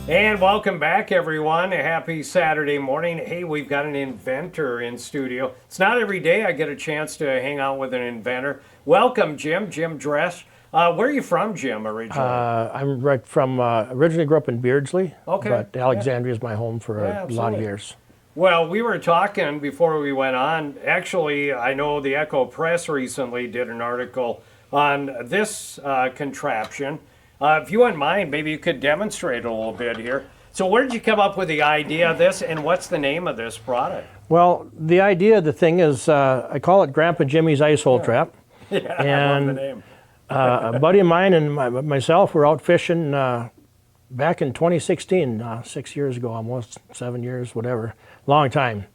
And welcome back, everyone. A happy Saturday morning. Hey, we've got an inventor in studio. It's not every day I get a chance to hang out with an inventor. Welcome, Jim. Jim Dress. Where are you from, Jim, originally? I'm right from, originally grew up in Beardsley, Okay. but Alexandria is my home for Yeah, a lot of absolutely. years. Well, we were talking before we went on. Actually, I know the Echo Press recently did an article on this contraption. If you wouldn't mind, maybe you could demonstrate a little bit here. So, where did you come up with the idea of this, and what's the name of this product? Well, the idea of the thing is, I call it Grandpa Jimmy's Ice Hole Trap. Yeah, I love the And name. a buddy of mine and myself were out fishing back in 2016, 6 years ago, almost 7 years, whatever, long time.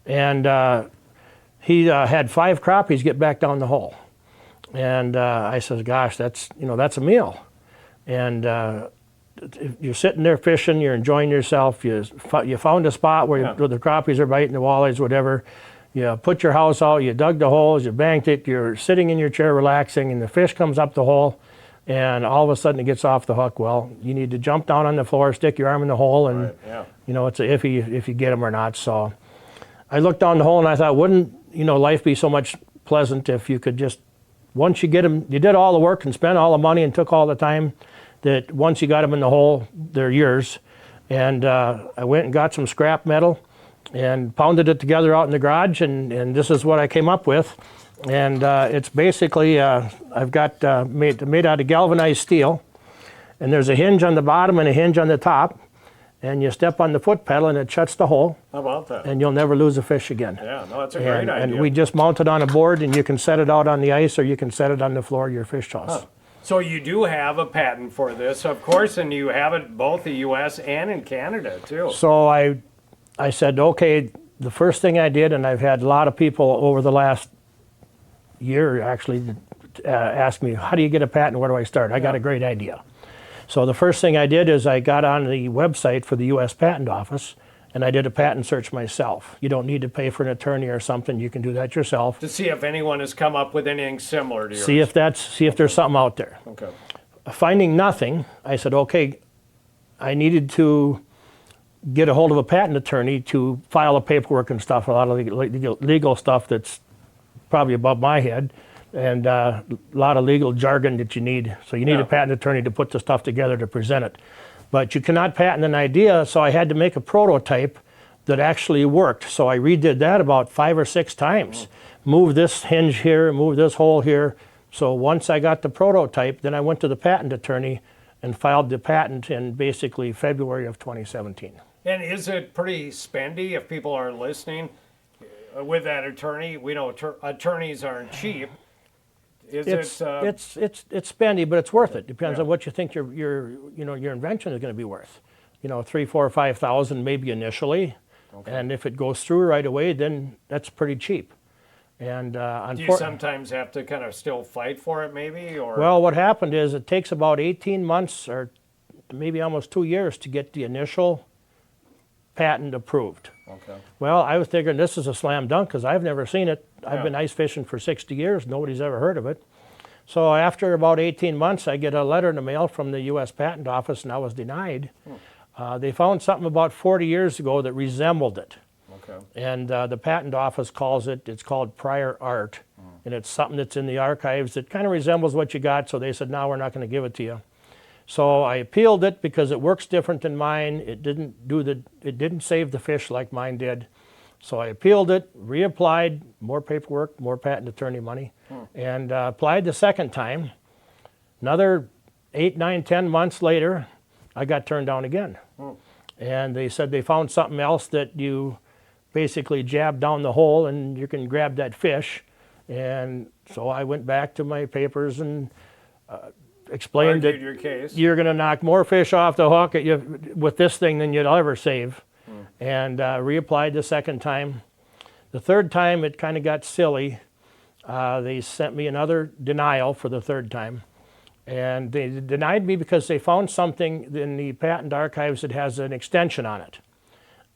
And he had 5 crappies get back down the hole. And I says, gosh, that's a meal. And if you're sitting there fishing, you're enjoying yourself, you found a spot where the crappies are biting, the walleyes, whatever. You put your house out, you dug the holes, you banked it, you're sitting in your chair relaxing, and the fish comes up the hole, and all of a sudden it gets off the hook. Well, you need to jump down on the floor, stick your arm in the hole, and Right, yeah. it's a iffy if you get them or not. So I looked down the hole and I thought, wouldn't life be so much pleasant if you could just, once you get them, you did all the work and spent all the money and took all the time, that once you got them in the hole, they're yours. And I went and got some scrap metal and pounded it together out in the garage, and this is what I came up with. And it's basically, I've got made out of galvanized steel, and there's a hinge on the bottom and a hinge on the top, and you step on the foot pedal and it shuts the hole, How about that? and you'll never lose a fish again. Yeah, no, that's a great idea. And we just mount it on a board, and you can set it out on the ice or you can set it on the floor of your fish house. So you do have a patent for this, of course, and you have it both the U.S. and in Canada, too. So I said, okay, the first thing I did, and I've had a lot of people over the last year actually ask me, how do you get a patent? Where do I start? I got a great idea. So the first thing I did is I got on the website for the U.S. Patent Office, and I did a patent search myself. You don't need to pay for an attorney or something. You can do that yourself. To see if anyone has come up with anything similar to yours. See if there's something out there. Okay. Finding nothing, I said, okay, I needed to get a hold of a patent attorney to file the paperwork and stuff, a lot of legal stuff that's probably above my head, and a lot of legal jargon that you need. So you need a patent attorney to put the stuff together to present it. But you cannot patent an idea, so I had to make a prototype that actually worked. So I redid that about 5 or 6 times. Move this hinge here, move this hole here. So once I got the prototype, then I went to the patent attorney and filed the patent in basically February of 2017. And is it pretty spendy if people are listening with that attorney? We know attorneys aren't cheap. Is It's spendy, but it's worth it. Depends on what you think your invention is going to be worth. 3, 4, 5,000 maybe initially, and if it goes through right away, then that's pretty cheap. And do you sometimes have to kind of still fight for it, maybe? Or well, what happened is it takes about 18 months or maybe almost 2 years to get the initial patent approved. Okay. Well, I was thinking this is a slam dunk because I've never seen it. I've been ice fishing for 60 years. Nobody's ever heard of it. So after about 18 months, I get a letter in the mail from the U.S. Patent Office, and I was denied. They found something about 40 years ago that resembled it. Okay. And the Patent Office it's called prior art. And it's something that's in the archives that kind of resembles what you got. So they said, no, we're not going to give it to you. So I appealed it because it works different than mine. It didn't save the fish like mine did. So I appealed it, reapplied, more paperwork, more patent attorney money, and applied the second time. Another 8, 9, 10 months later, I got turned down again. And they said they found something else that you basically jab down the hole and you can grab that fish. And so I went back to my papers and explained Argued that your case. you're going to knock more fish off the hook with this thing than you'd ever save. And reapplied the second time. The third time, it kind of got silly. They sent me another denial for the third time. And they denied me because they found something in the patent archives that has an extension on it.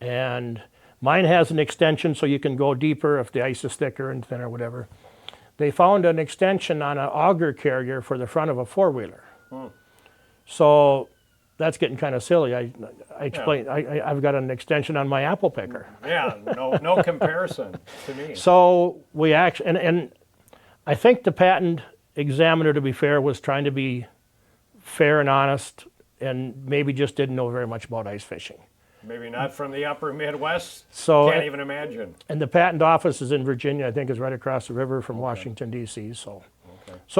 And mine has an extension so you can go deeper if the ice is thicker and thinner, whatever. They found an extension on an auger carrier for the front of a four-wheeler. So that's getting kind of silly. I explained, I've got an extension on my apple picker. Yeah, no comparison to me. So we actually, and I think the patent examiner, to be fair, was trying to be fair and honest and maybe just didn't know very much about ice fishing. Maybe not from the upper Midwest. So, Can't even imagine. and the patent office is in Virginia, I think is right across the river from Washington, D.C. So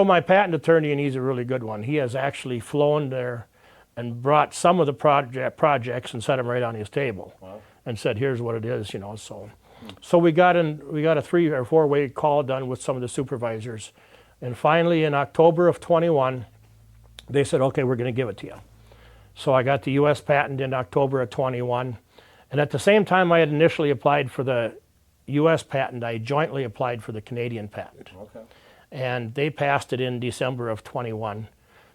my patent attorney, and he's a really good one, he has actually flown there and brought some of the projects and set them right on his table. Wow. And said, here's what it is, So we got a 3 or 4 way call done with some of the supervisors. And finally in October of 21, they said, okay, we're going to give it to you. So I got the US patent in October of 21. And at the same time I had initially applied for the US patent, I jointly applied for the Canadian patent. Okay. And they passed it in December of 21.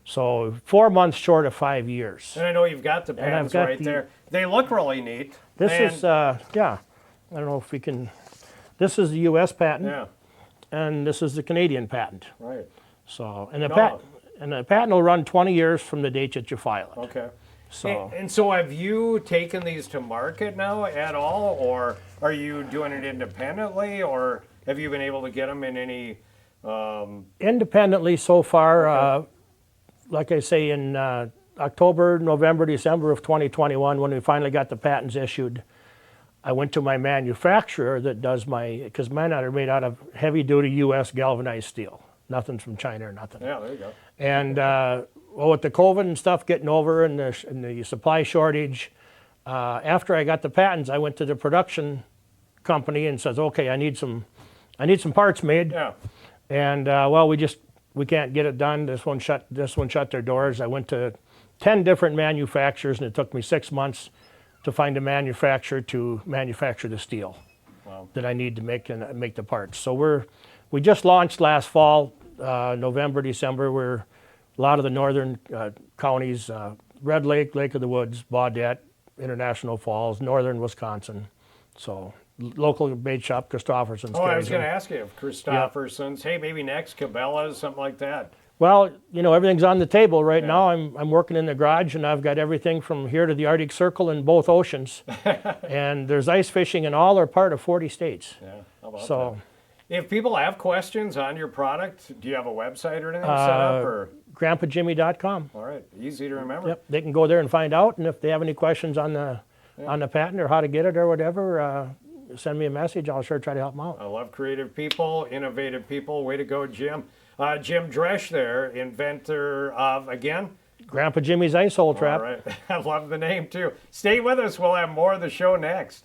So 4 months short of 5 years. And I know you've got the patents got right there. They look really neat. This And- is, yeah, I don't know if we can, this is the US patent, Yeah, and this is the Canadian patent. right. So, and the, No. and the patent will run 20 years from the date that you file it. Okay. So, And so have you taken these to market now at all, or are you doing it independently, or have you been able to get them in any, independently so far, like I say, in October, November, December of 2021, when we finally got the patents issued, I went to my manufacturer that does because mine are made out of heavy-duty U.S. galvanized steel. Nothing from China or nothing. yeah, there you go. And well, with the COVID and stuff getting over and the supply shortage, after I got the patents, I went to the production company and says, okay, I need some parts made. Yeah, And well, we can't get it done. This one shut their doors. I went to 10 different manufacturers, and it took me 6 months to find a manufacturer to manufacture the steel wow. that I need to make the parts. So we just launched last fall, November, December. We're a lot of the northern counties, Red Lake, Lake of the Woods, Baudette, International Falls, northern Wisconsin. So local bait shop, Christofferson's. Oh, I was carries going to them. ask you if Christofferson's, hey, maybe next Cabela's, something like that. Well, everything's on the table right now. I'm working in the garage, and I've got everything from here to the Arctic Circle in both oceans. And there's ice fishing in all or part of 40 states. Yeah, how about So that? If people have questions on your product, do you have a website or anything set up? Or grandpajimmy.com. all right, easy to remember. Yep, they can go there and find out. And if they have any questions on the patent or how to get it or whatever, send me a message. I'll sure try to help them out. I love creative people, innovative people. Way to go, Jim. Jim Dresch there, inventor of, again? Grandpa Jimmy's Ice Hole Trap. All right. I love the name, too. Stay with us. We'll have more of the show next.